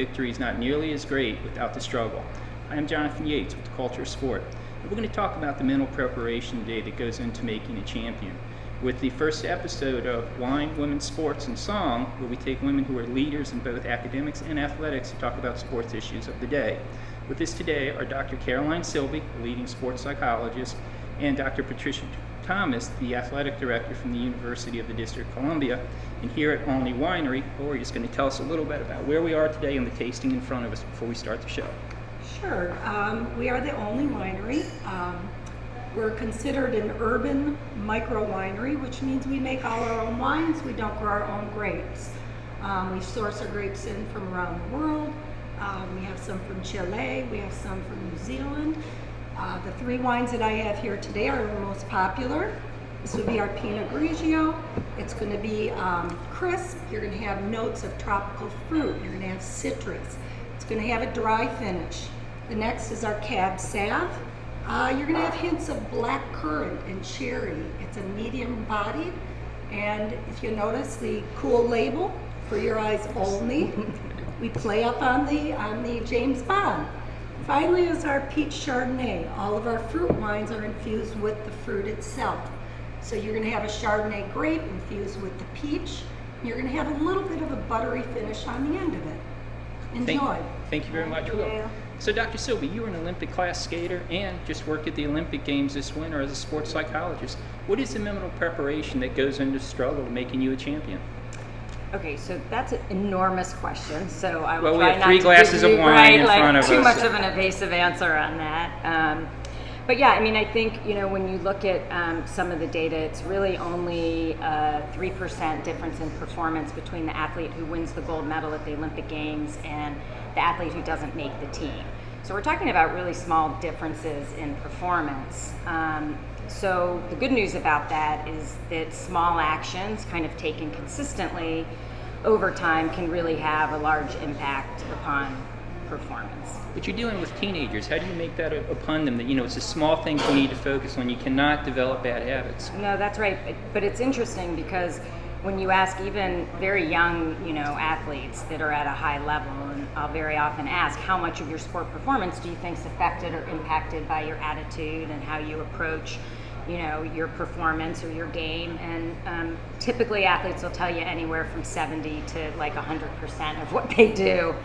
victory is not nearly as great without the struggle. I am Jonathan Yates with the Culture of Sport, and we're going to talk about the mental preparation today that goes into making a champion. With the first episode of Wine, Women's Sports, and Song, where we take women who are leaders in both academics and athletics to talk about sports issues of the day. With us today are Dr. Caroline Silby, a leading sports psychologist, and Dr. Patricia Thomas, the athletic director from the University of the District of Columbia. And here at Olney Winery, Lori is going to tell us a little bit about where we are today and the tasting in front of us before we start the show. Sure. We are the Olney Winery. We're considered an urban micro winery, which means we make all our own wines. We don't grow our own grapes. We source our grapes in from around the world. We have some from Chile. We have some from New Zealand. The three wines that I have here today are the most popular. This would be our Pinot Grigio. It's going to be crisp. You're going to have notes of tropical fruit. You're going to have citrus. It's going to have a dry finish. The next is our Cab Sauv. You're going to have hints of black currant and cherry. It's a medium bodied. And if you notice the cool label, for your eyes only, we play up on the James Bond. Finally is our Peach Chardonnay. All of our fruit wines are infused with the fruit itself. So you're going to have a Chardonnay grape infused with the peach. You're going to have a little bit of a buttery finish on the end of it. Enjoy. Thank you very much. Yeah. So Dr. Silby, you were an Olympic class skater and just worked at the Olympic Games this winter as a sports psychologist. What is the mental preparation that goes into the struggle of making you a champion? Okay, so that's an enormous question. So I Well, will we try have not 3 to glasses give you, of wine in like, front of too us. much of an evasive answer on that. But yeah, I mean, I think, when you look at some of the data, it's really only a 3% difference in performance between the athlete who wins the gold medal at the Olympic Games and the athlete who doesn't make the team. So we're talking about really small differences in performance. So the good news about that is that small actions kind of taken consistently over time can really have a large impact upon performance. But you're dealing with teenagers. How do you make that upon them that, it's the small things you need to focus on? You cannot develop bad habits. No, that's right. But it's interesting because when you ask even very young, athletes that are at a high level, and I'll very often ask, how much of your sport performance do you think is affected or impacted by your attitude and how you approach, your performance or your game? And typically athletes will tell you anywhere from 70 to like 100% of what they do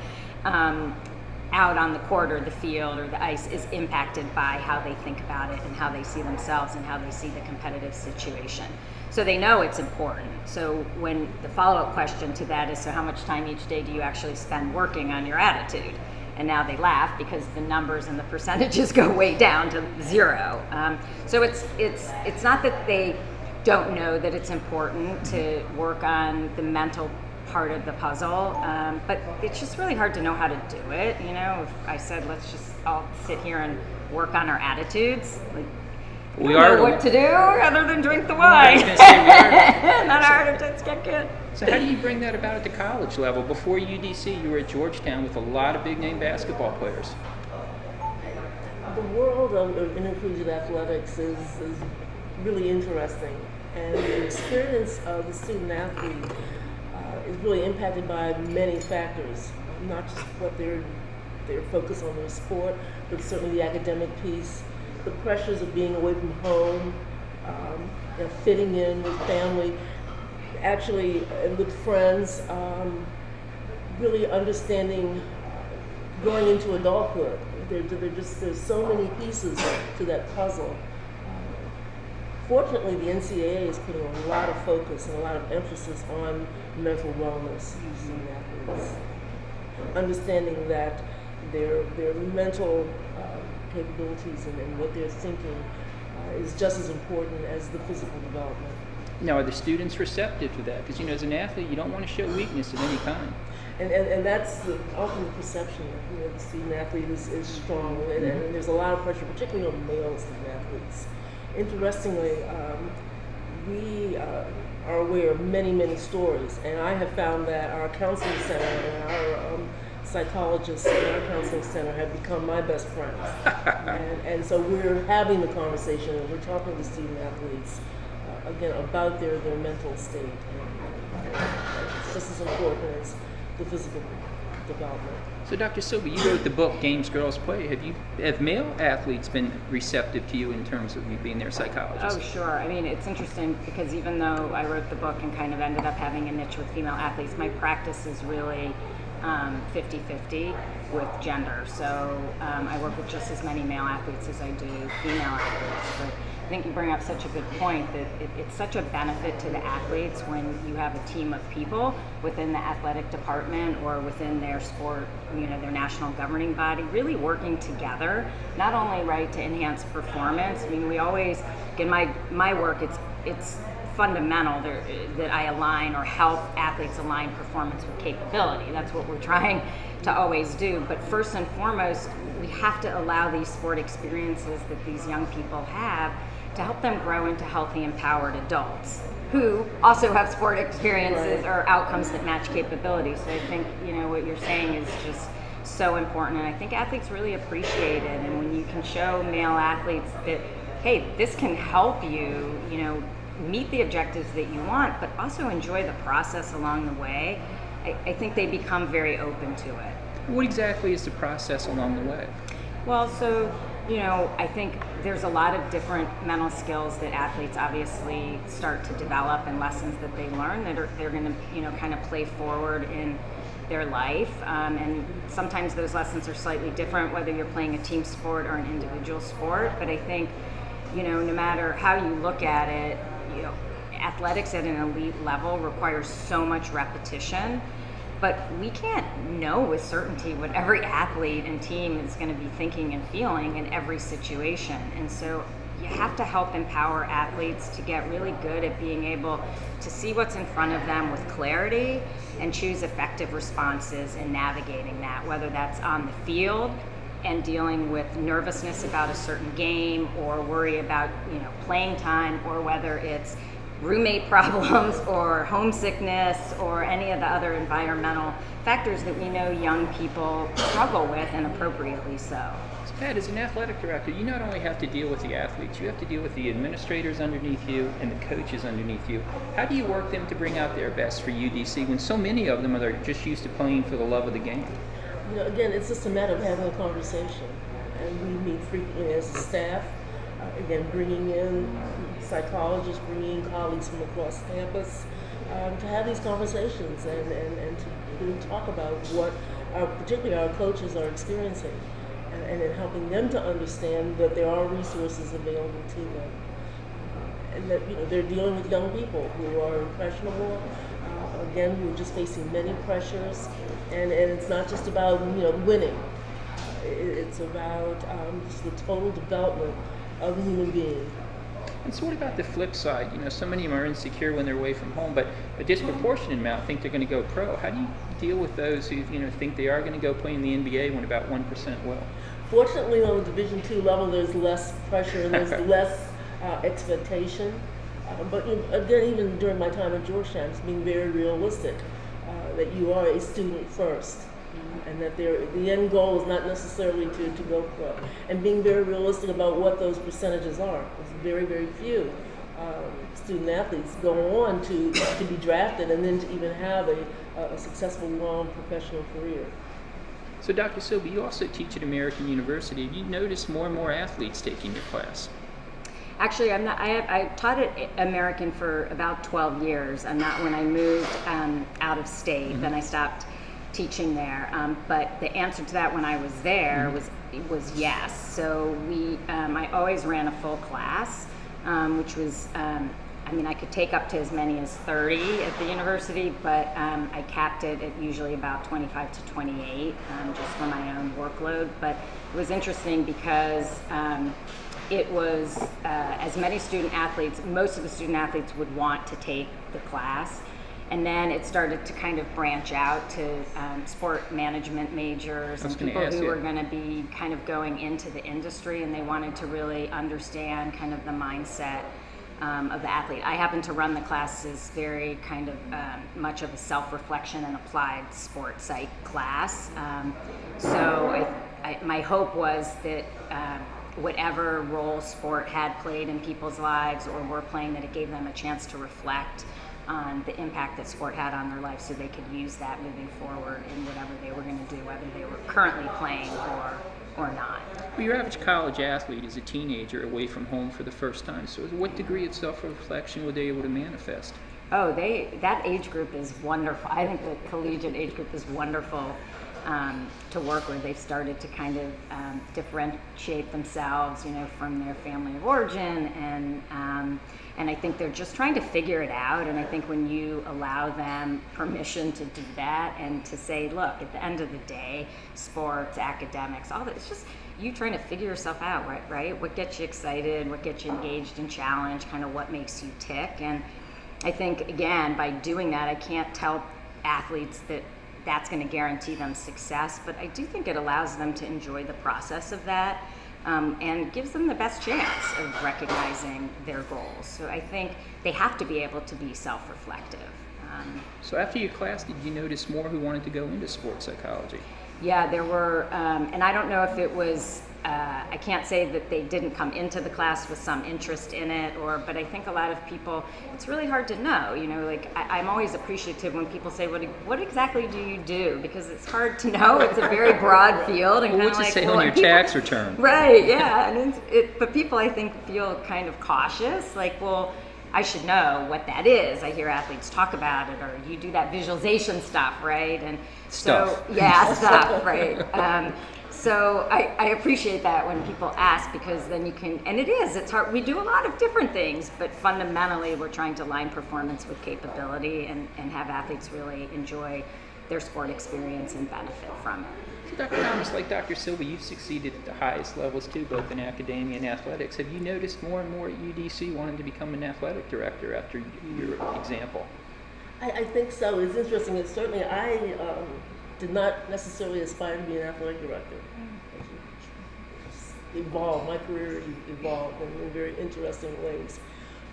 out on the court or the field or the ice is impacted by how they think about it and how they see themselves and how they see the competitive situation. So they know it's important. So when the follow-up question to that is, so how much time each day do you actually spend working on your attitude? And now they laugh because the numbers and the percentages go way down to 0. So it's not that they don't know that it's important to work on the mental part of the puzzle, but it's just really hard to know how to do it. If I said, let's just all sit here and work on our attitudes, like, we don't know what to do other than drink the wine. And then our heart attacks get good. So how do you bring that about at the college level? Before UDC, you were at Georgetown with a lot of big-name basketball players. The world of inclusive athletics is really interesting, and the experience of the student athlete is really impacted by many factors, not just what their focus on their sport, but certainly the academic piece, the pressures of being away from home, fitting in with family, actually with friends, really understanding going into adulthood. There's so many pieces to that puzzle. Fortunately, the NCAA is putting a lot of focus and a lot of emphasis on mental wellness of student athletes, understanding that their mental capabilities and what they're thinking is just as important as the physical development. Now, are the students receptive to that? Because, as an athlete, you don't want to show weakness of any kind. And that's the ultimate perception that the student athlete is strong, and there's a lot of pressure, particularly on male student athletes. Interestingly, we are aware of many, many stories, and I have found that our counseling center and our psychologists in our counseling center have become my best friends. and so we're having the conversation, and we're talking to student athletes, again, about their mental state. And it's just as important as the physical development. So, Dr. Silva, you wrote the book Games Girls Play. Have male athletes been receptive to you in terms of you being their psychologist? Oh, sure. I mean, it's interesting because even though I wrote the book and kind of ended up having a niche with female athletes, my practice is really 50-50 with gender. So I work with just as many male athletes as I do female athletes. But I think you bring up such a good point that it's such a benefit to the athletes when you have a team of people within the athletic department or within their sport, their national governing body, really working together, not only right to enhance performance. I mean, we always, in my work, it's fundamental that I align or help athletes align performance with capability. That's what we're trying to always do. But first and foremost, we have to allow these sport experiences that these young people have to help them grow into healthy, empowered adults who also have sport experiences or outcomes that match capabilities. So I think, what you're saying is just so important. And I think athletes really appreciate it. And when you can show male athletes that, hey, this can help you, meet the objectives that you want, but also enjoy the process along the way, I think they become very open to it. What exactly is the process along the way? Well, so, I think there's a lot of different mental skills that athletes obviously start to develop and lessons that they learn that they're going to, kind of play forward in their life. And sometimes those lessons are slightly different, whether you're playing a team sport or an individual sport. But I think, no matter how you look at it, athletics at an elite level requires so much repetition, but we can't know with certainty what every athlete and team is going to be thinking and feeling in every situation. And so you have to help empower athletes to get really good at being able to see what's in front of them with clarity and choose effective responses in navigating that, whether that's on the field and dealing with nervousness about a certain game or worry about playing time, or whether it's roommate problems or homesickness or any of the other environmental factors that we know young people struggle with, and appropriately so. So Pat, as an athletic director, you not only have to deal with the athletes, you have to deal with the administrators underneath you and the coaches underneath you. How do you work them to bring out their best for UDC when so many of them are just used to playing for the love of the game? Again, it's just a matter of having a conversation, and we meet frequently as a staff. Again, bringing in psychologists, bringing in colleagues from across campus to have these conversations and to really talk about what particularly our coaches are experiencing, and in helping them to understand that there are resources available to them, and that they're dealing with young people who are impressionable, again, who are just facing many pressures, and it's not just about winning. It's about just the total development of a human being. And so what about the flip side? So many of them are insecure when they're away from home, but a disproportionate amount think they're going to go pro. How do you deal with those who think they are going to go play in the NBA when about 1% will? Fortunately, on the Division II level, there's less pressure and there's less expectation. But again, even during my time at Georgetown, it's being very realistic that you are a student first. And that the end goal is not necessarily to go pro, and being very realistic about what those percentages are. There's very, very few student athletes go on to be drafted and then to even have a successful long professional career. So Dr. Silva, you also teach at American University. Have you noticed more and more athletes taking your class? Actually, I'm not. I taught at American for about 12 years. I'm not. When I moved out of state, then I stopped teaching there. But the answer to that when I was there was yes. So I always ran a full class, which was, I could take up to as many as 30 at the university, but I capped it at usually about 25 to 28, just for my own workload. But it was interesting because it was as many student athletes, most of the student athletes would want to take the class. And then it started to kind of branch out to sport management majors and people who were going to be kind of going into the industry, and they wanted to really understand kind of the mindset of the athlete. I happen to run the classes very kind of much of a self-reflection and applied sport psych class. So my hope was that whatever role sport had played in people's lives or were playing, that it gave them a chance to reflect on the impact that sport had on their life, so they could use that moving forward in whatever they were going to do, whether they were currently playing or not. Well, your average college athlete is a teenager away from home for the first time. So, what degree of self-reflection were they able to manifest? Oh, that age group is wonderful. I think the collegiate age group is wonderful to work with. They've started to kind of differentiate themselves, from their family of origin, and I think they're just trying to figure it out. And I think when you allow them permission to do that and to say, look, at the end of the day, sports, academics, all that, it's just you trying to figure yourself out, right? What gets you excited? What gets you engaged and challenged? Kind of what makes you tick? And I think, again, by doing that, I can't tell athletes that that's going to guarantee them success, but I do think it allows them to enjoy the process of that, and gives them the best chance of recognizing their goals. So I think they have to be able to be self-reflective. So after your class, did you notice more who wanted to go into sports psychology? Yeah, there were, and I don't know if it was, I can't say that they didn't come into the class with some interest in it, but I think a lot of people, it's really hard to know, I'm always appreciative when people say, what exactly do you do? Because it's hard to know, it's a very broad field. And Well, what's it say on your tax return? Right, yeah, and but people, I think, feel kind of cautious, I should know what that is. I hear athletes talk about it, or you do that visualization stuff, right? And Stuff. so, yeah, stuff, right? So I appreciate that when people ask, because then you can, and it's hard. We do a lot of different things, but fundamentally we're trying to align performance with capability and have athletes really enjoy their sport experience and benefit from it. So Dr. Thomas, like Dr. Silva, you've succeeded at the highest levels too, both in academia and athletics. Have you noticed more and more at UDC wanting to become an athletic director after your example? I think so. It's interesting. It's certainly, I did not necessarily aspire to be an athletic director. My career evolved in very interesting ways.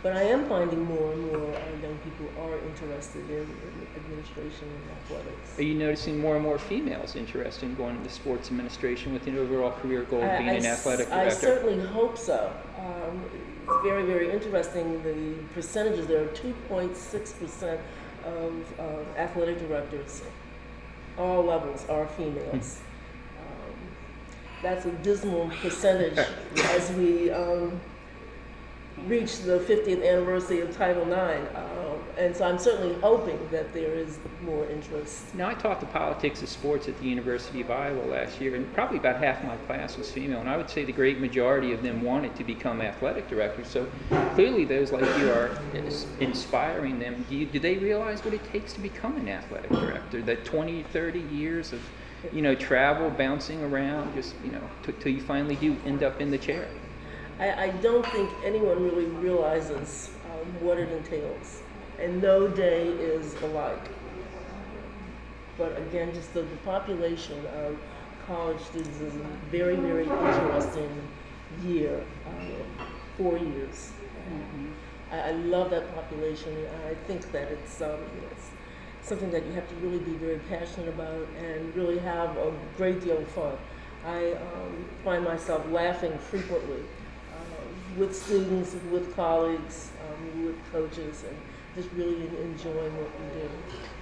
But I am finding more and more young people are interested in administration and athletics. Are you noticing more and more females interested in going into sports administration with an overall career goal of being an athletic director? I certainly hope so. It's very, very interesting. The percentages, there are 2.6% of athletic directors, all levels, are females. That's a dismal percentage as we reach the 50th anniversary of Title IX. And so I'm certainly hoping that there is more interest. Now, I taught the politics of sports at the University of Iowa last year, and probably about half my class was female, and I would say the great majority of them wanted to become athletic directors. So clearly those like you are inspiring them. Do they realize what it takes to become an athletic director? That 20, 30 years of travel, bouncing around, just, till you finally do end up in the chair. I don't think anyone really realizes what it entails, and no day is alike. But again, just the population of college students is a very, very interesting year, 4 years. I love that population. I think that it's something that you have to really be very passionate about and really have a great deal of fun. I find myself laughing frequently with students, with colleagues, with coaches, and just really enjoying what we do.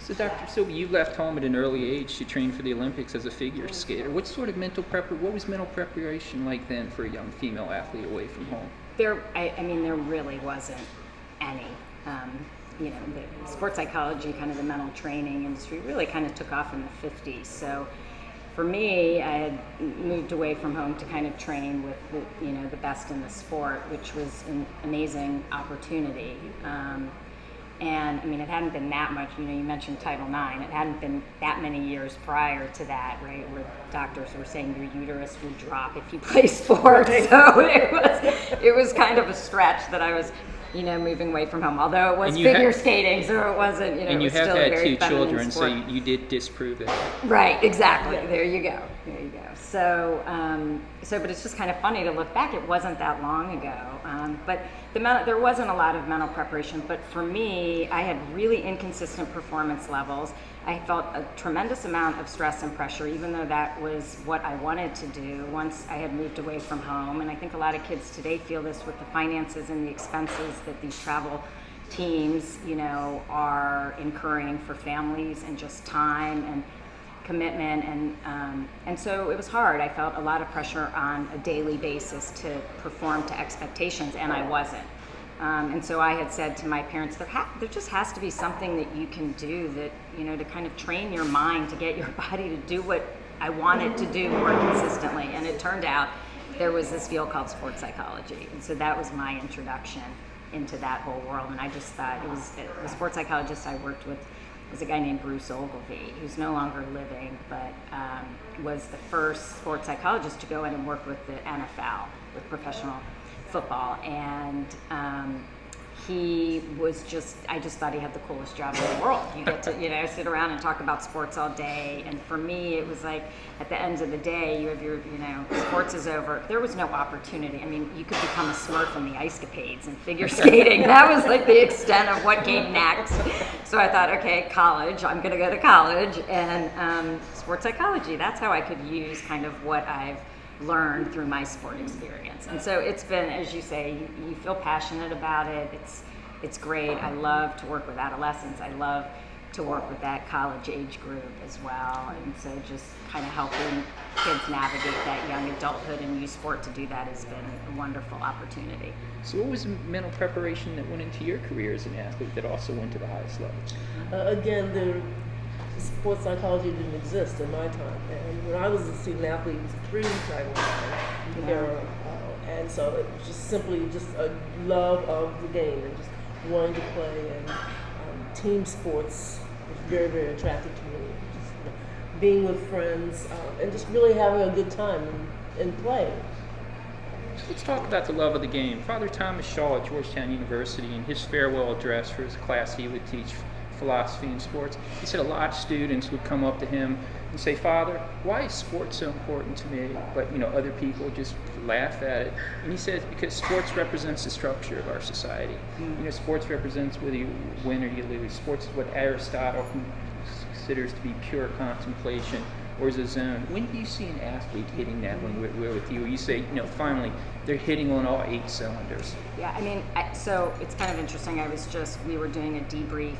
So, Dr. Silva, you left home at an early age to train for the Olympics as a figure skater. What sort of what was mental preparation like then for a young female athlete away from home? There really wasn't any. The sports psychology, kind of the mental training industry, really kind of took off in the 50s. So for me, I had moved away from home to kind of train with the best in the sport, which was an amazing opportunity. And it hadn't been that much. You mentioned Title IX. It hadn't been that many years prior to that, right? Where doctors were saying your uterus would drop if you play sports. So it was kind of a stretch that I was moving away from home. Although it was figure skating, so it wasn't. And it you was have still had a very two children, feminine sport. so you did disprove that. Right, exactly. There you go. There you go. But it's just kind of funny to look back. It wasn't that long ago. But there wasn't a lot of mental preparation. But for me, I had really inconsistent performance levels. I felt a tremendous amount of stress and pressure, even though that was what I wanted to do once I had moved away from home. And I think a lot of kids today feel this with the finances and the expenses that these travel teams, are incurring for families, and just time and commitment, and so it was hard. I felt a lot of pressure on a daily basis to perform to expectations, and I wasn't. And so I had said to my parents, there just has to be something that you can do that, to kind of train your mind to get your body to do what I want it to do more consistently. And it turned out there was this field called sports psychology, and so that was my introduction into that whole world. And I just thought the sports psychologist I worked with was a guy named Bruce Ogilvie, who's no longer living, but was the first sports psychologist to go in and work with the NFL, with professional football. And I just thought he had the coolest job in the world. You get to, sit around and talk about sports all day. And for me, it was like, at the end of the day, you have your, sports is over. There was no opportunity. I mean, you could become a Smurf in the ice capades and figure skating. That was like the extent of what came next. So I thought, okay, college, I'm going to go to college. And sports psychology, that's how I could use kind of what I've learned through my sport experience. And so it's been, as you say, you feel passionate about it. It's great. I love to work with adolescents. I love to work with that college age group as well. And so just kind of helping kids navigate that young adulthood and use sport to do that has been a wonderful opportunity. So what was the mental preparation that went into your career as an athlete that also went to the highest level? Again, the sports psychology didn't exist in my time. And when I was a student athlete, it was a pre-Title era. And so it was just simply just a love of the game and just wanting to play. And team sports was very, very attractive to me. Just, being with friends and just really having a good time and playing. So let's talk about the love of the game. Father Thomas Shaw at Georgetown University, in his farewell address for his class he would teach philosophy and sports, he said a lot of students would come up to him and say, "Father, why is sports so important to me?" But other people just laugh at it. And he said, because sports represents the structure of our society. Sports represents whether you win or you lose. Sports is what Aristotle considers to be pure contemplation, or is a zone. When do you see an athlete hitting that one with you? You say, finally, they're hitting on all 8 cylinders. Yeah, I mean, so it's kind of interesting. We were doing a debrief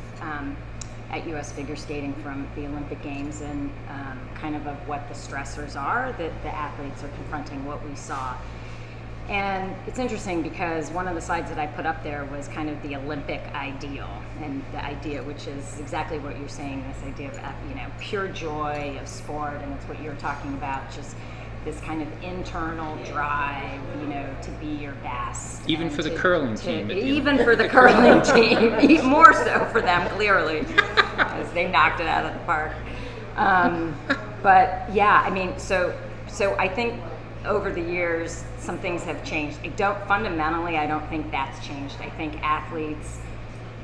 at U.S. figure skating from the Olympic Games, and kind of what the stressors are that the athletes are confronting, what we saw. And it's interesting because one of the slides that I put up there was kind of the Olympic ideal, and the idea, which is exactly what you're saying, this idea of pure joy of sport, and it's what you're talking about, just this kind of internal drive, to be your best. Even for the curling team. Even for the curling team, even more so for them, clearly, because they knocked it out of the park. But yeah, I mean, so I think over the years, some things have changed. I don't think that's changed. I think athletes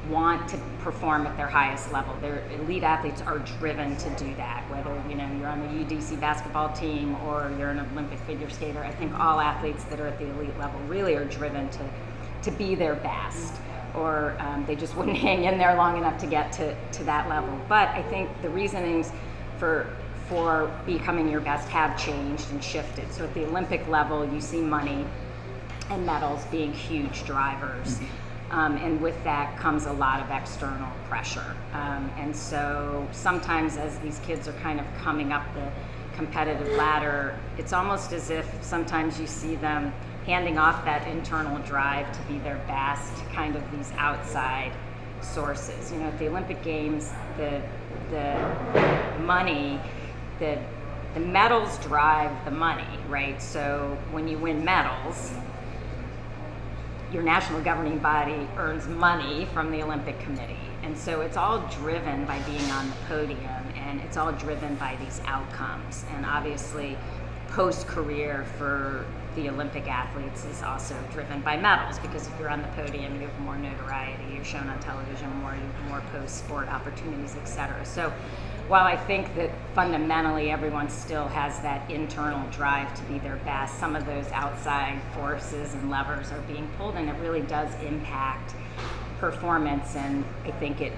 want to perform at their highest level. Their elite athletes are driven to do that, whether you're on the UDC basketball team or you're an Olympic figure skater. I think all athletes that are at the elite level really are driven to be their best, or they just wouldn't hang in there long enough to get to that level. But I think the reasonings for becoming your best have changed and shifted. So at the Olympic level, you see money and medals being huge drivers. And with that comes a lot of external pressure. And so sometimes as these kids are kind of coming up the competitive ladder, it's almost as if sometimes you see them handing off that internal drive to be their best to kind of these outside sources. At the Olympic Games, the money, the medals drive the money, right? So when you win medals, your national governing body earns money from the Olympic Committee. And so it's all driven by being on the podium, and it's all driven by these outcomes. And obviously, post-career for the Olympic athletes is also driven by medals, because if you're on the podium, you have more notoriety, you're shown on television more, you have more post-sport opportunities, etc. So while I think that fundamentally everyone still has that internal drive to be their best, some of those outside forces and levers are being pulled, and it really does impact performance. And I think it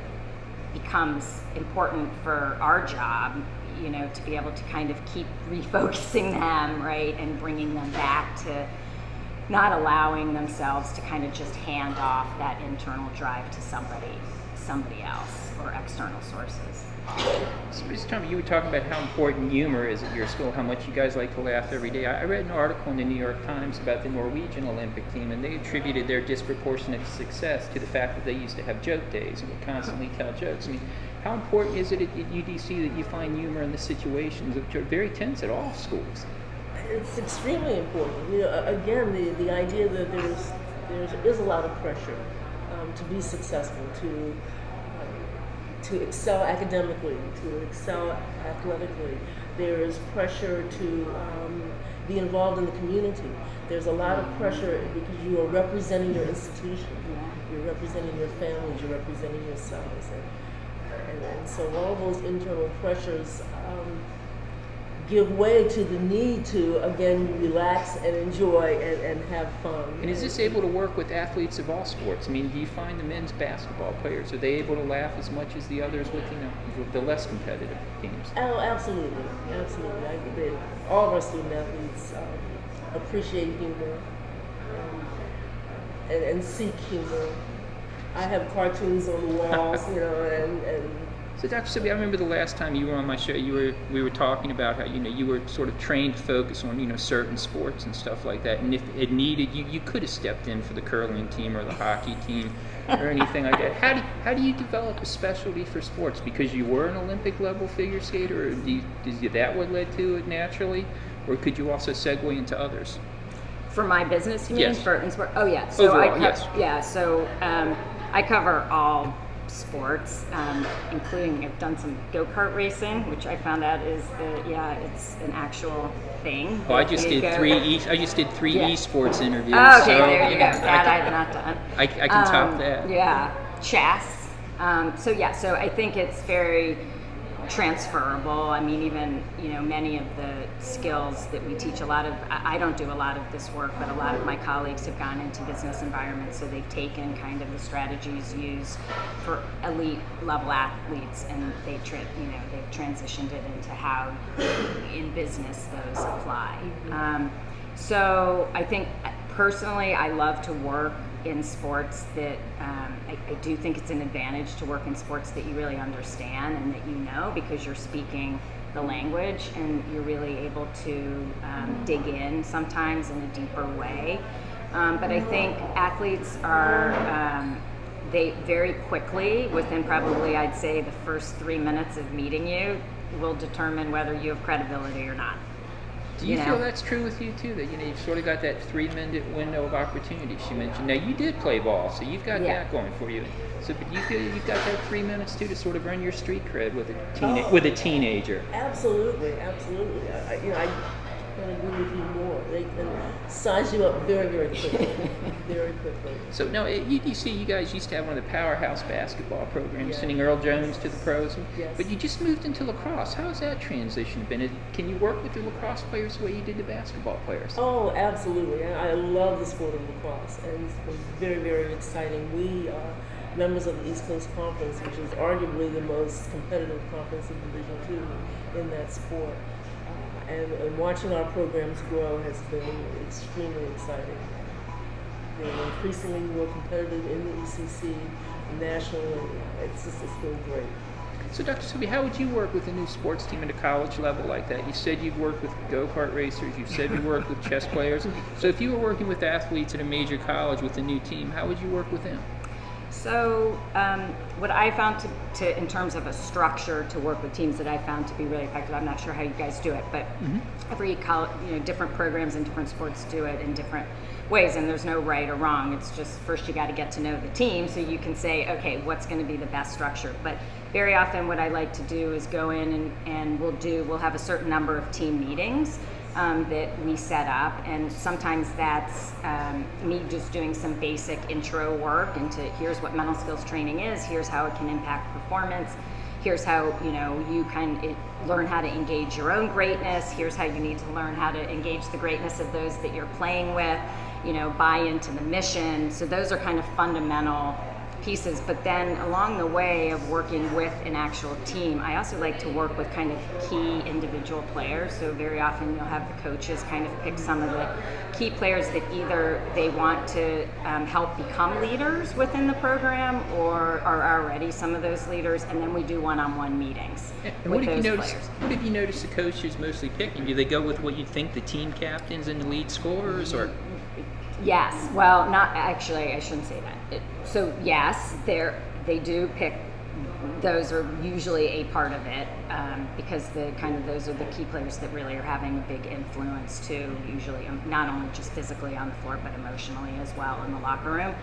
becomes important for our job, you know, to be able to kind of keep refocusing them, right, and bringing them back to not allowing themselves to kind of just hand off that internal drive to somebody else or external sources. So this time you were talking about how important humor is at your school, how much you guys like to laugh every day. I read an article in the New York Times about the Norwegian Olympic team, and they attributed their disproportionate success to the fact that they used to have joke days and would constantly tell jokes. I mean, how important is it at UDC that you find humor in the situations which are very tense at all schools? It's extremely important. You know, again, the idea that there's a lot of pressure to be successful, to excel academically, to excel athletically. There is pressure to be involved in the community. There's a lot of pressure because you are representing your institution. You're representing your families. You're representing yourselves. And so all those internal pressures give way to the need to, again, relax and enjoy and have fun. And is this able to work with athletes of all sports? I mean, do you find the men's basketball players, are they able to laugh as much as the others with, you know, the less competitive teams? Oh, absolutely, absolutely. All of our student athletes appreciate humor and seek humor. I have cartoons on the walls, you know, and So Dr. Sylvia, I remember the last time you were on my show, we were talking about how, you know, you were sort of trained to focus on, you know, certain sports and stuff like that. And if it needed, you could have stepped in for the curling team or the hockey team or anything like that. How do you develop a specialty for sports? Because you were an Olympic level figure skater, or is that what led to it naturally? Or could you also segue into others? For my business, you mean? Yes. For in sport? Oh, yeah. So Overall, yes. Yeah. So I cover all sports, including I've done some go-kart racing, which I found out is it's an actual thing. Oh, I just did three Yeah. esports interviews. Oh, okay, so, there you go. know, That I have not done. I can top that. Yeah, chess. So I think it's very transferable. I mean, even, you know, many of the skills that we teach, I don't do a lot of this work, but a lot of my colleagues have gone into business environments, so they've taken kind of the strategies used for elite level athletes, and they've transitioned it into how in business those apply. So I think personally, I love to work in sports that I do think it's an advantage to work in sports that you really understand and that you know, because you're speaking the language and you're really able to dig in sometimes in a deeper way. But I think athletes are, they very quickly, within probably I'd say the first 3 minutes of meeting you, will determine whether you have credibility or not. Do you feel that's true with you too? That, you know, you've sort of got that 3-minute window of opportunity she mentioned. Now you did play ball, so you've got that going for you. So, but do you feel you've got that 3 minutes too to sort of earn your street cred with a teenager? Absolutely. I can't agree with you more. They can size you up very, very quickly, very quickly. So now at UDC, you guys used to have one of the powerhouse basketball programs, sending Earl Jones to the pros. Yes. But you just moved into lacrosse. How has that transition been? Can you work with the lacrosse players the way you did the basketball players? Oh, absolutely. I love the sport of lacrosse, and it's been very, very exciting. We are members of the East Coast Conference, which is arguably the most competitive conference in Division II in that sport. And watching our programs grow has been extremely exciting. They're increasingly more competitive in the ECC, nationally. It's been great. So, Dr. Sylvia, how would you work with a new sports team at a college level like that? You said you've worked with go-kart racers. You said you worked with chess players. So if you were working with athletes at a major college with a new team, how would you work with them? So what I found to in terms of a structure to work with teams that I found to be really effective, I'm not sure how you guys do it, but every college, different programs and different sports do it in different ways, and there's no right or wrong. It's just first you got to get to know the team so you can say, okay, what's going to be the best structure. But very often what I like to do is go in and we'll have a certain number of team meetings that we set up, and sometimes that's me just doing some basic intro work into here's what mental skills training is, here's how it can impact performance, here's how you learn how to engage your own greatness. Here's how you need to learn how to engage the greatness of those that you're playing with. Buy into the mission. So those are kind of fundamental pieces. But then along the way of working with an actual team, I also like to work with kind of key individual players. So very often you'll have the coaches kind of pick some of the key players that either they want to help become leaders within the program or are already some of those leaders, and then we do one-on-one meetings And with what those have you noticed? players. What have you noticed the coach is mostly picking? Do they go with what you think the team captains and the lead scorers, or? Yes. Well, not actually. I shouldn't say that. So yes, they do pick. Those are usually a part of it because those are the key players that really are having a big influence too. Usually, not only just physically on the floor, but emotionally as well in the locker room.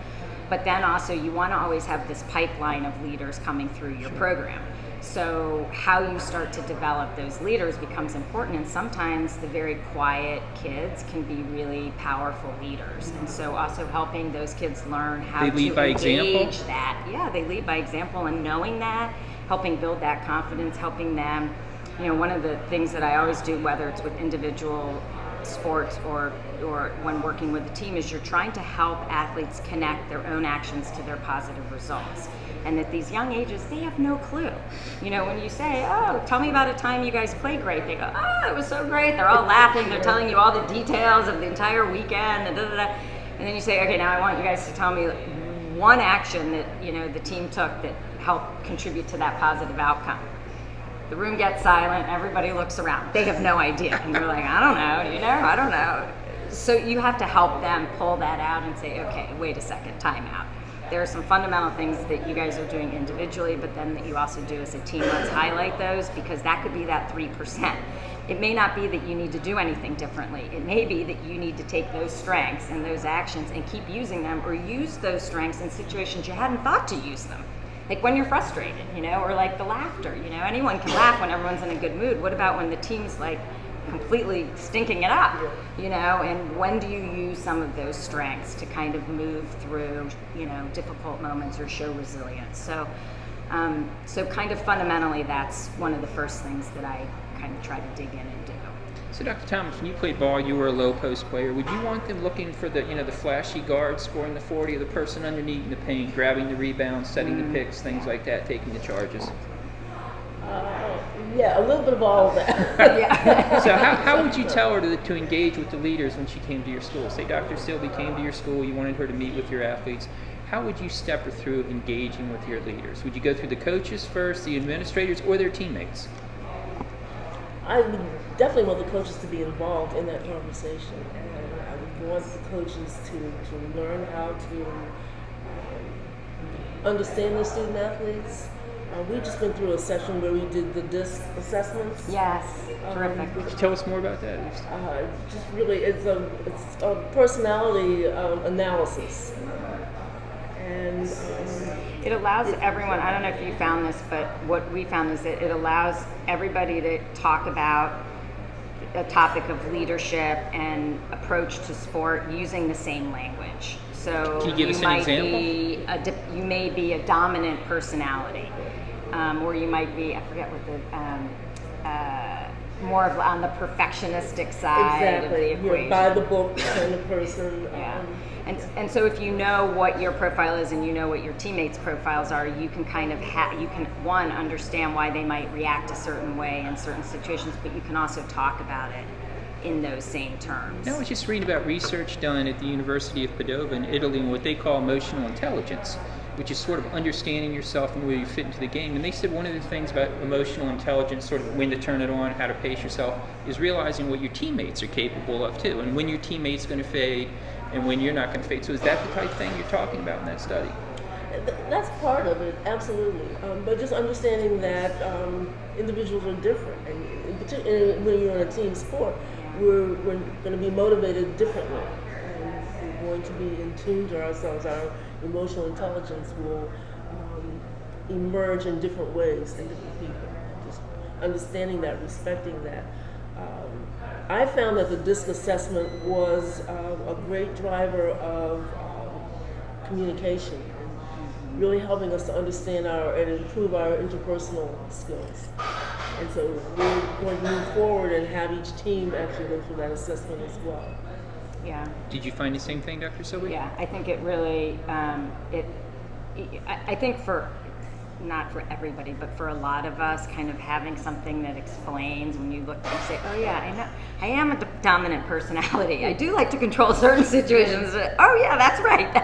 But then also, you want to always have this pipeline of leaders coming through your program. So how you start to develop those leaders becomes important, and sometimes the very quiet kids can be really powerful leaders. And so also helping those kids learn how They lead to by engage example? that. Yeah, they lead by example, and knowing that, helping build that confidence, helping them. One of the things that I always do, whether it's with individual sports or when working with a team, is you're trying to help athletes connect their own actions to their positive results. And at these young ages, they have no clue. When you say, oh, tell me about a time you guys played great, they go, oh, it was so great. They're all laughing. They're telling you all the details of the entire weekend. And then you say, okay, now I want you guys to tell me one action that, the team took that helped contribute to that positive outcome. The room gets silent. Everybody looks around. They have no idea. And you're like, I don't know, I don't know. So you have to help them pull that out and say, okay, wait a second, time out. There are some fundamental things that you guys are doing individually, but then that you also do as a team. Let's highlight those, because that could be that 3%. It may not be that you need to do anything differently. It may be that you need to take those strengths and those actions and keep using them, or use those strengths in situations you hadn't thought to use them. Like when you're frustrated, or like the laughter, anyone can laugh when everyone's in a good mood. What about when the team's like completely stinking it up, and when do you use some of those strengths to kind of move through, difficult moments or show resilience? So kind of fundamentally, that's one of the first things that I kind of try to dig in and do. So Dr. Thomas, when you played ball, you were a low post player. Would you want them looking for the flashy guard, scoring the 40, or the person underneath in the paint, grabbing the rebounds, setting the picks, things like that, taking the charges? Yeah, a little bit of all of that. Yeah. So how would you tell her to engage with the leaders when she came to your school? Say Dr. Silby came to your school, you wanted her to meet with your athletes. How would you step her through engaging with your leaders? Would you go through the coaches first, the administrators, or their teammates? I would definitely want the coaches to be involved in that conversation, and I would want the coaches to learn how to understand their student athletes. We just went through a session where we did the DISC assessments. Yes, terrific. Could you tell us more about that? Just really, it's a personality analysis, and It allows everyone, I don't know if you found this, but what we found is that it allows everybody to talk about a topic of leadership and approach to sport using the same language. So Can you give us an example? You may be a dominant personality, or you might be, I forget what more of on the perfectionistic side of the equation. You're by the book kind of person. Yeah. And so if you know what your profile is and you know what your teammates' profiles are, you can kind of one, understand why they might react a certain way in certain situations, but you can also talk about it in those same terms. I was just reading about research done at the University of Padova in Italy and what they call emotional intelligence, which is sort of understanding yourself and where you fit into the game. And they said one of the things about emotional intelligence, sort of when to turn it on, how to pace yourself, is realizing what your teammates are capable of too, and when your teammate's going to fade and when you're not going to fade. So is that the type of thing you're talking about in that study? That's part of it, absolutely. But just understanding that individuals are different, and in particular, when you're in a team sport, we're going to be motivated differently, and we're going to be in tune to ourselves. Our emotional intelligence will emerge in different ways in different people. Just understanding that, respecting that. I found that the DISC assessment was a great driver of communication. really helping us to understand and improve our interpersonal skills. And so we're going to move forward and have each team actually go through that assessment as well. Yeah. Did you find the same thing, Dr. Silby? Yeah, I think it really, I think not for everybody, but for a lot of us, kind of having something that explains when you look and say, oh yeah, I know, I am a dominant personality. I do like to control certain situations. Oh yeah, that's right.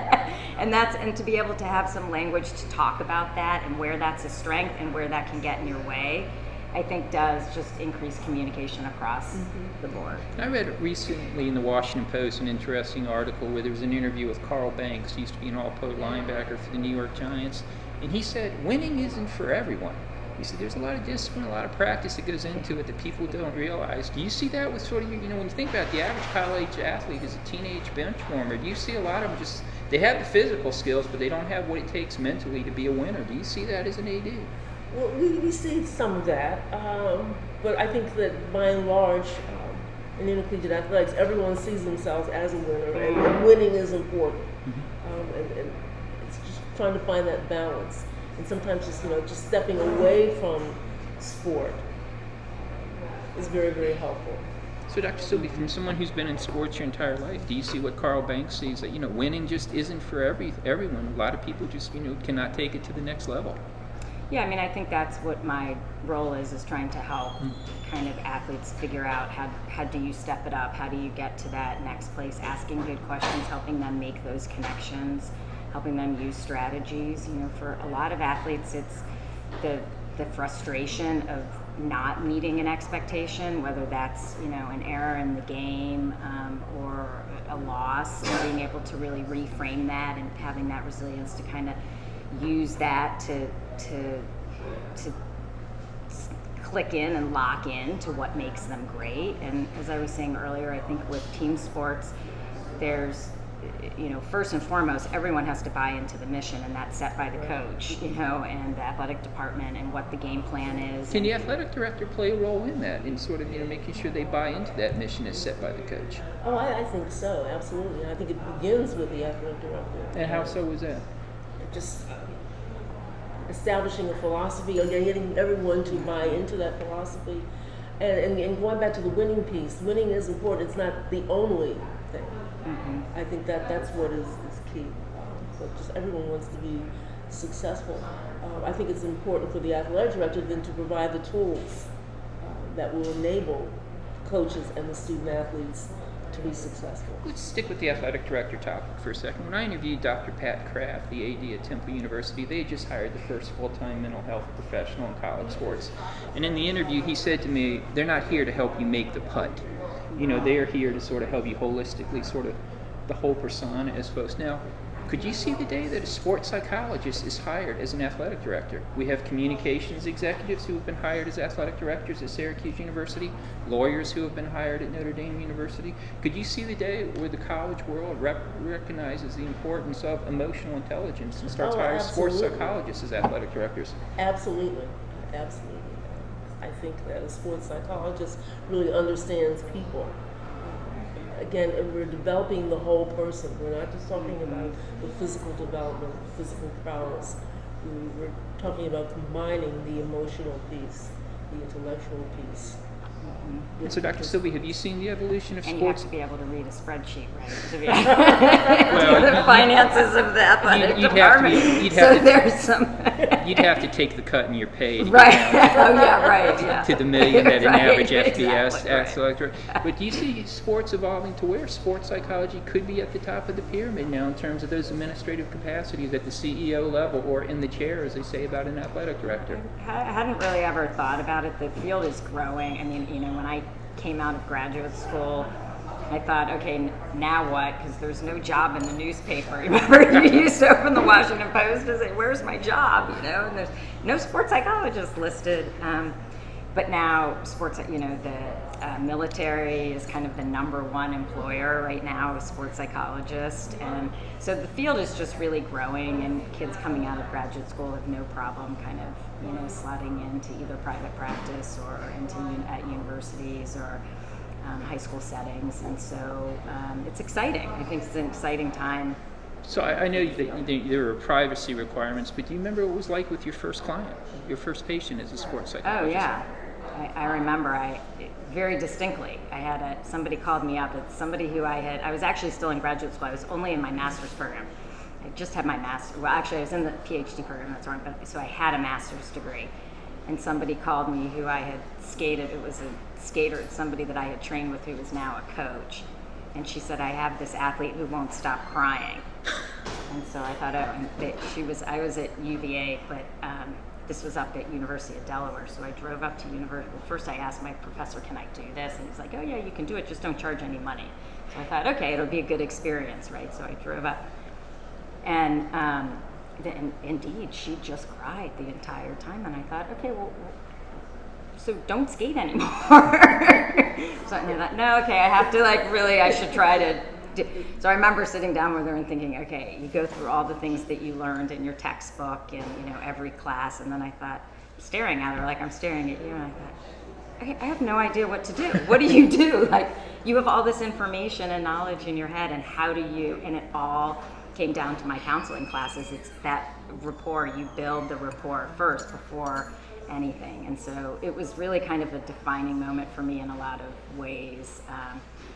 and to be able to have some language to talk about that and where that's a strength and where that can get in your way, I think does just increase communication across the board. I read recently in the Washington Post an interesting article where there was an interview with Carl Banks. He used to be an all-pro linebacker for the New York Giants. And he said, winning isn't for everyone. He said, there's a lot of discipline, a lot of practice that goes into it that people don't realize. Do you see that with sort of, when you think about the average college athlete is a teenage bench warmer, do you see a lot of them just, they have the physical skills, but they don't have what it takes mentally to be a winner? Do you see that as an AD? Well, we see some of that, but I think that by and large, in intercollegiate athletics, everyone sees themselves as a winner, and winning is important. And it's just trying to find that balance, and sometimes just stepping away from sport is very, very helpful. So, Dr. Silby, from someone who's been in sports your entire life, do you see what Carl Banks sees, that winning just isn't for everyone? A lot of people just cannot take it to the next level. Yeah, I mean, I think that's what my role is trying to help kind of athletes figure out how do you step it up, how do you get to that next place, asking good questions, helping them make those connections, helping them use strategies. For a lot of athletes, it's the frustration of not meeting an expectation, whether that's an error in the game or a loss, and being able to really reframe that and having that resilience to kind of use that to click in and lock in to what makes them great. And as I was saying earlier, I think with team sports, there's first and foremost, everyone has to buy into the mission, and that's set by the coach, and the athletic department, and what the game plan is. Can the athletic director play a role in that, in sort of making sure they buy into that mission as set by the coach? Oh, I think so, absolutely. I think it begins with the athletic director. And how so was that? Just establishing a philosophy, again, getting everyone to buy into that philosophy, and going back to the winning piece. Winning is important. It's not the only thing. I think that's what is key. But just everyone wants to be successful. I think it's important for the athletic director then to provide the tools that will enable coaches and the student athletes to be successful. Let's stick with the athletic director topic for a second. When I interviewed Dr. Pat Kraft, the AD at Temple University, they had just hired the first full-time mental health professional in college sports. And in the interview, he said to me, they're not here to help you make the putt. They are here to sort of help you holistically, sort of the whole persona as opposed. Now, could you see the day that a sports psychologist is hired as an athletic director? We have communications executives who have been hired as athletic directors at Syracuse University, lawyers who have been hired at Notre Dame University. Could you see the day where the college world recognizes the importance of emotional intelligence and starts hiring sports psychologists as athletic directors? Absolutely. I think that a sports psychologist really understands people. Again, we're developing the whole person. We're not just talking about the physical development, physical prowess. We're talking about combining the emotional piece, the intellectual piece. So, Dr. Silby, have you seen the evolution of And sports? you have to be able to read a spreadsheet, right? To be the finances of the athletic department. You'd have to take the cut in your pay to Right. get Oh, yeah, right. Yeah. to the million that an Right, average FBS exactly, right. athletic director. But do you see sports evolving to where sports psychology could be at the top of the pyramid now in terms of those administrative capacities at the CEO level or in the chair, as they say about an athletic director? I hadn't really ever thought about it. The field is growing. I mean, when I came out of graduate school, I thought, okay, now what? Because there's no job in the newspaper. Remember, you used to open the Washington Post and say, "Where's my job?" And there's no sports psychologist listed. But now, sports, the military is kind of the number one employer right now, a sports psychologist, and so the field is just really growing. And kids coming out of graduate school have no problem kind of slotting into either private practice or into at universities or high school settings, and so it's exciting. I think it's an exciting time So I know that there were privacy requirements, but do you remember what it was like with your first client, your first patient as a sports psychologist? Oh yeah, I remember very distinctly. I had somebody called me up. It's somebody who I was actually still in graduate school. I was only in my master's program. I just had my master. Well, actually, I was in the PhD program. That's wrong. But so I had a master's degree, and somebody called me who I had skated. It was a skater. It's somebody that I had trained with who is now a coach, and she said, "I have this athlete who won't stop crying." And so I thought, I was at UVA, but this was up at University of Delaware. So I drove up to University. Well, first I asked my professor, can I do this? And he's like, oh yeah, you can do it, just don't charge any money. So I thought, okay, it'll be a good experience, right? So I drove up. And then, indeed, she just cried the entire time. And I thought, okay, well, so don't skate anymore. So I thought, no, okay, I have to I should try to. So I remember sitting down with her and thinking, okay, you go through all the things that you learned in your textbook and every class, and then I thought, staring at her like I'm staring at you, and I thought, okay, I have no idea what to do. What do you do? Like, you have all this information and knowledge in your head, and how do you? And it all came down to my counseling classes. It's that rapport. You build the rapport first before anything, and so it was really kind of a defining moment for me in a lot of ways.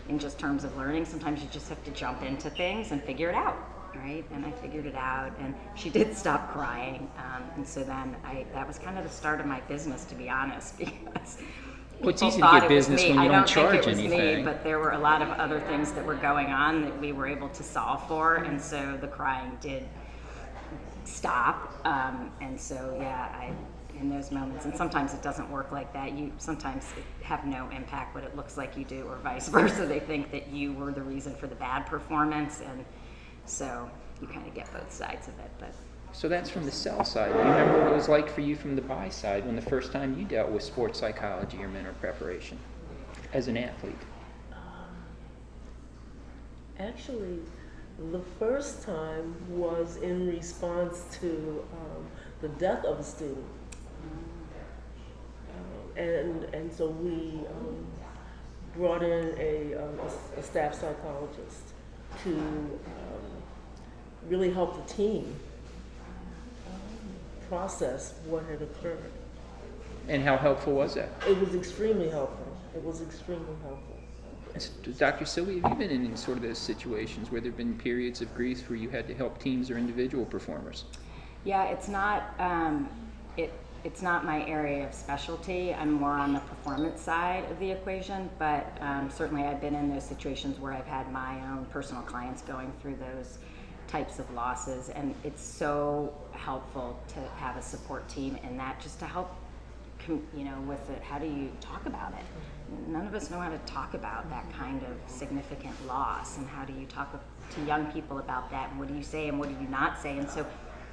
In just terms of learning, sometimes you just have to jump into things and figure it out, right? And I figured it out, and she did stop crying, and so then that was kind of the start of my business, to be honest, because Well, it's people easy to thought get it was business me. when you I don't think charge it was anything. me, but there were a lot of other things that were going on that we were able to solve for, and so the crying did stop, and so yeah, in those moments, and sometimes it doesn't work like that. You sometimes have no impact what it looks like you do, or vice versa. They think that you were the reason for the bad performance, and so you kind of get both sides of it. But So that's from the sell side. Do you remember what it was like for you from the buy side when the first time you dealt with sports psychology or mental preparation as an athlete? Actually, the first time was in response to the death of a student. And so we brought in a staff psychologist to really help the team process what had occurred. And how helpful was that? It was extremely helpful. It was extremely helpful. Dr. Sylvia, have you been in sort of those situations where there have been periods of grief where you had to help teams or individual performers? yeah, it's not it's not my area of specialty. I'm more on the performance side of the equation, but certainly I've been in those situations where I've had my own personal clients going through those types of losses, and it's so helpful to have a support team in that, just to help with it. How do you talk about it? None of us know how to talk about that kind of significant loss, and how do you talk to young people about that, and what do you say and what do you not say? And so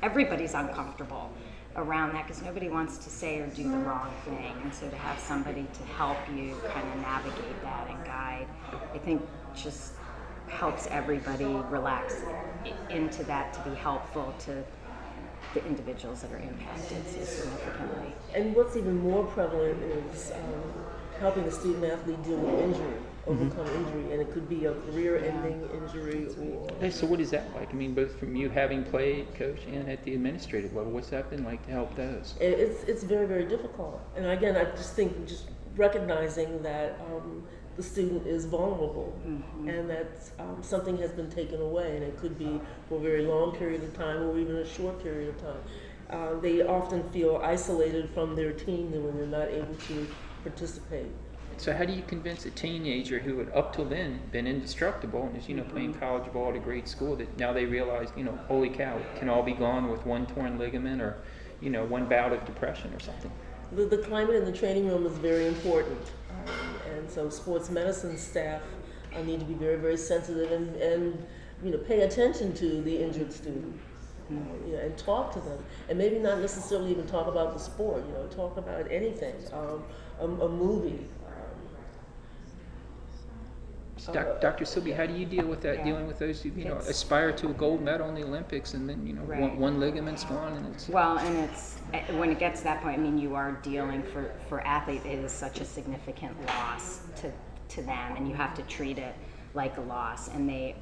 everybody's uncomfortable around that because nobody wants to say or do the wrong thing, and so to have somebody to help you kind of navigate that and guide, I think just helps everybody relax into that, to be helpful to the individuals that are impacted so significantly. And what's even more prevalent is helping the student athlete deal with injury, overcome injury, and it could be a career-ending injury or... Hey, so what is that like? I mean, both from you having played, coach, and at the administrative level, what's that been like to help those? It's very, very difficult. And again, I just think just recognizing that the student is vulnerable, and that something has been taken away, and it could be for a very long period of time or even a short period of time. They often feel isolated from their team when they're not able to participate. So how do you convince a teenager who had up till then been indestructible and is, playing college ball at a great school, that now they realize, holy cow, it can all be gone with one torn ligament or, one bout of depression or something? The climate in the training room is very important. And so sports medicine staff need to be very, very sensitive and pay attention to the injured student. And talk to them, and maybe not necessarily even talk about the sport. Talk about anything, a movie. Dr. Sylvia, how do you deal with that? Dealing with those who aspire to a gold medal in the Olympics, and then Right. one ligament's gone, and it's Well, and it's when it gets to that point. I mean, you are dealing for athletes. It is such a significant loss to them, and you have to treat it like a loss. And they,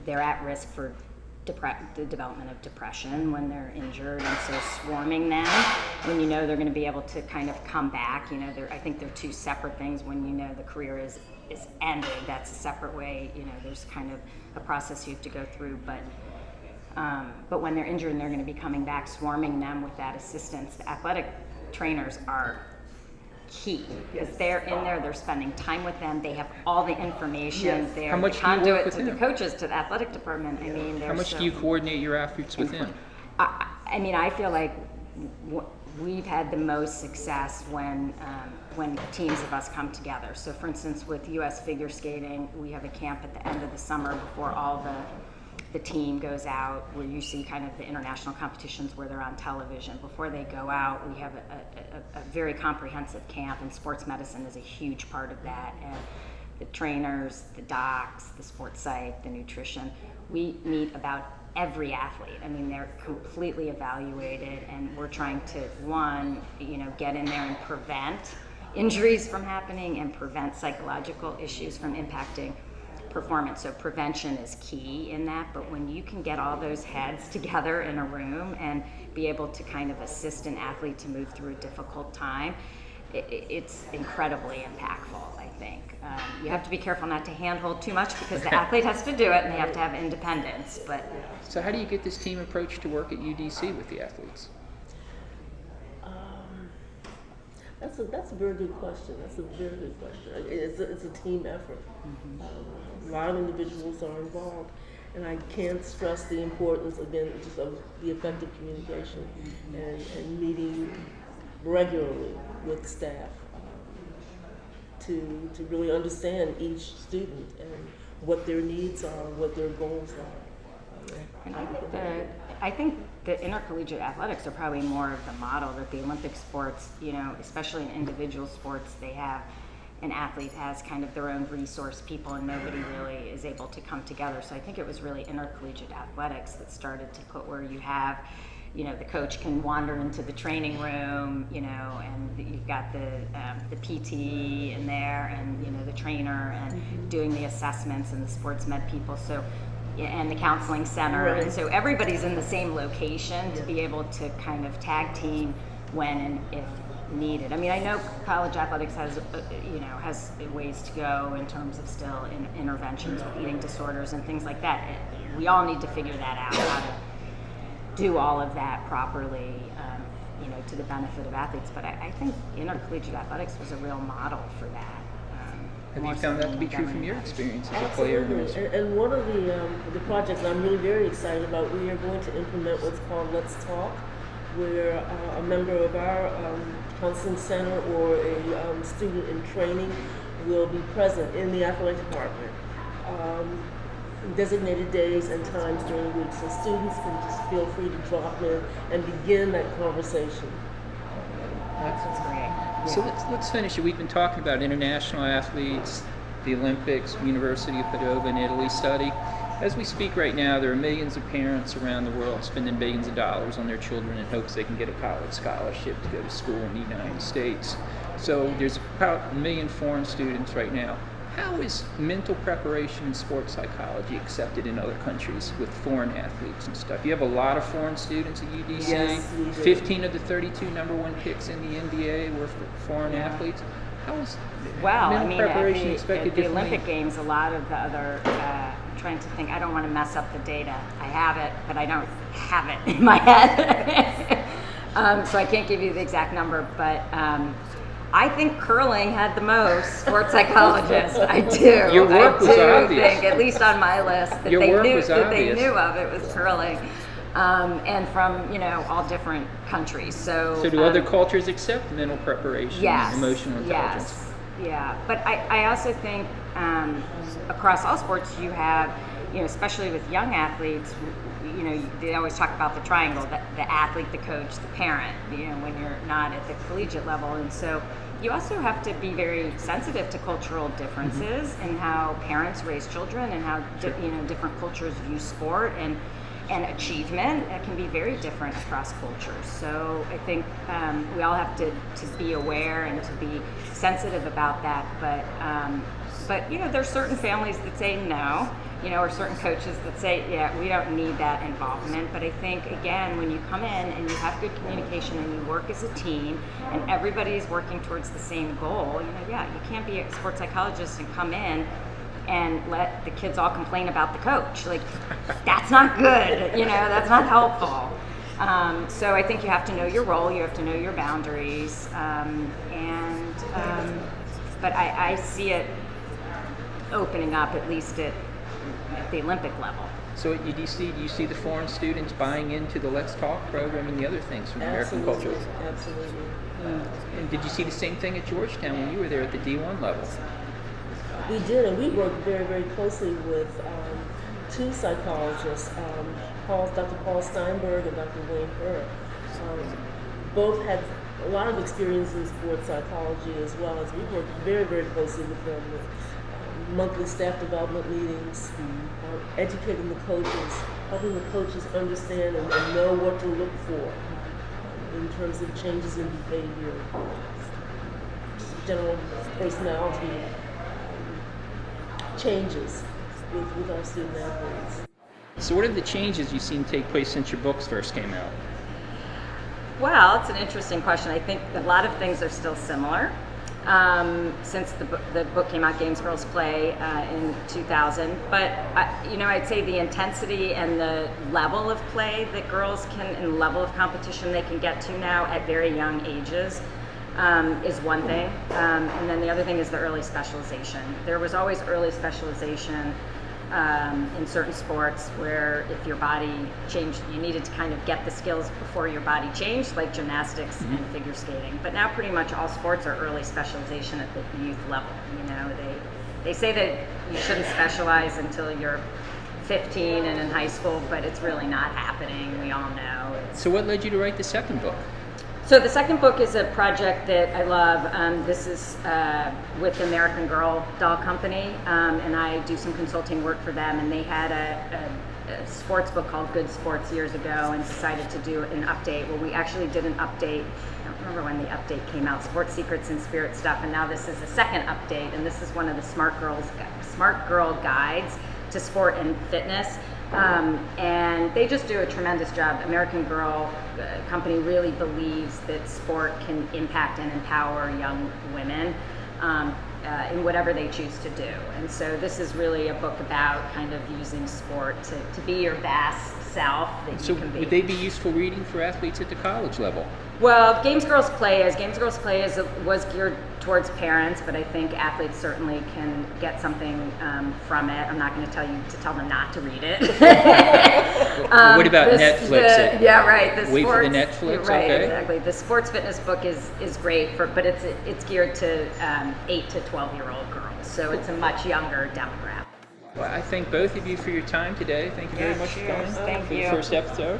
they're at risk for the development of depression when they're injured, and so swarming them when you know they're going to be able to kind of come back, I think they're two separate things. When the career is ended, that's a separate way. There's kind of a process you have to go through, but when they're injured and they're going to be coming back, swarming them with that assistance, the athletic trainers are key, because they're in there, they're spending time with them, they have all the information. Yes. They're How much the do you work conduit with to the them? coaches, to the athletic department. I mean, How much do you coordinate your athletes with them? I feel like we've had the most success when teams of us come together. So for instance, with U.S. figure skating, we have a camp at the end of the summer before all the team goes out, where you see kind of the international competitions where they're on television. Before they go out, we have a very comprehensive camp, and sports medicine is a huge part of that. And the trainers, the docs, the sports psych, the nutrition, we meet about every athlete. I mean, they're completely evaluated, and we're trying to, get in there and prevent injuries from happening and prevent psychological issues from impacting performance. So prevention is key in that, but when you can get all those heads together in a room and be able to kind of assist an athlete to move through a difficult time, it's incredibly impactful, I think. You have to be careful not to handhold too much, because the athlete has to do it and they have to have independence. But So how do you get this team approach to work at UDC with the athletes? That's a very good question. It's a team effort. A lot of individuals are involved, and I can't stress the importance, again, just of the effective communication and meeting regularly with staff to really understand each student and what their needs are, what their goals are. And I think the intercollegiate athletics are probably more of the model that the Olympic sports, especially in individual sports, they have, an athlete has kind of their own resource people, and nobody really is able to come together. So I think it was really intercollegiate athletics that started to put where you have, the coach can wander into the training room, and you've got the PT in there, and the trainer, and doing the assessments, and the sports med people. So, and the counseling center, Right. and so everybody's in the same location to be able to kind of tag team when and if needed. I mean, I know college athletics has ways to go in terms of still interventions with eating disorders and things like that. We all need to figure that out, how to do all of that properly, to the benefit of athletes. But I think intercollegiate athletics was a real model for that. Have you found that to be true from your experience as a player? Absolutely. And one of the projects that I'm really very excited about, we are going to implement what's called Let's Talk, where a member of our counseling center or a student in training will be present in the athletic department, designated days and times during the week, so students can just feel free to drop in and begin that conversation. That's great. So let's finish it. We've been talking about international athletes, the Olympics, University of Padova in Italy study. As we speak right now, there are millions of parents around the world spending billions of dollars on their children in hopes they can get a college scholarship to go to school in the United States. So there's about 1 million foreign students right now. How is mental preparation in sports psychology accepted in other countries with foreign athletes and stuff? You have a lot of foreign students at UDC. Yes, we do. 15 of the 32 number one picks in the NBA were foreign athletes. How is mental preparation expected at the differently? Olympic Games, a lot of the other, I'm trying to think, I don't want to mess up the data. I have it, but I don't have it in my head. So I can't give you the exact number, but I think curling had the most sports psychologists. I do. Your work was obvious. Think, at least on my list, that Your they work knew was that they obvious. knew of. It was curling, and from all different countries. So do other cultures accept mental preparation, yes, emotional intelligence? Yes, yeah. But I also think across all sports you have, especially with young athletes, they always talk about the triangle, the athlete, the coach, the parent, when you're not at the collegiate level. And so you also have to be very sensitive to cultural differences and how parents raise children and how different cultures view sport and achievement. It can be very different across cultures. So I think we all have to be aware and to be sensitive about that. But there's certain families that say no. you know, or certain coaches that say, yeah, we don't need that involvement. But I think, again, when you come in and you have good communication and you work as a team and everybody's working towards the same goal, you know, yeah, you can't be a sports psychologist and come in and let the kids all complain about the coach. Like, that's not good, you know, that's not helpful. So I think you have to know your role, you have to know your boundaries, but I see it opening up, at least at the Olympic level. So do you see the foreign students buying into the Let's Talk program and the other things from American culture? Absolutely. And did you see the same thing at Georgetown when you were there at the D1 level? We did, and we worked very, very closely with two psychologists, Dr. Paul Steinberg and Dr. Wayne Hurd. Both had a lot of experience in sports psychology as well, as we worked very, very closely with them with monthly staff development meetings, educating the coaches, helping the coaches understand and know what to look for in terms of changes in behavior, general personality changes with our student athletes. So what are the changes you've seen take place since your books first came out? Well, it's an interesting question. I think a lot of things are still similar. Since the book came out, Games Girls Play, in 2000. But, I'd say the intensity and the level of play that girls can, and the level of competition they can get to now at very young ages is one thing. And then the other thing is the early specialization. There was always early specialization in certain sports where if your body changed, you needed to kind of get the skills before your body changed, like gymnastics and figure skating. But now pretty much all sports are early specialization at the youth level. You know, they say that you shouldn't specialize until you're 15 and in high school, but it's really not happening. We all know. So what led you to write the second book? So the second book is a project that I love. This is with the American Girl Doll Company, and I do some consulting work for them. And they had a sports book called Good Sports years ago and decided to do an update. Well, we actually did an update. I don't remember when the update came out, Sports Secrets and Spirit Stuff, and now this is the second update, and this is one of the Smart Girl guides to sport and fitness. And they just do a tremendous job. American Girl Company really believes that sport can impact and empower young women in whatever they choose to do. And so this is really a book about kind of using sport to be your best self that So you can be. would they be useful reading for athletes at the college level? Well, Games Girls Play was geared towards parents, but I think athletes certainly can get something from it. I'm not going to tell them not to read it. What about Netflix? Yeah, right. The Wait for the sports- Netflix, Right, okay. exactly. The sports fitness book is great but it's geared to 8 to 12-year-old girls, so it's a much younger demographic. Well, I thank both of you for your time today. Thank you very much for coming Thank for you. the first episode.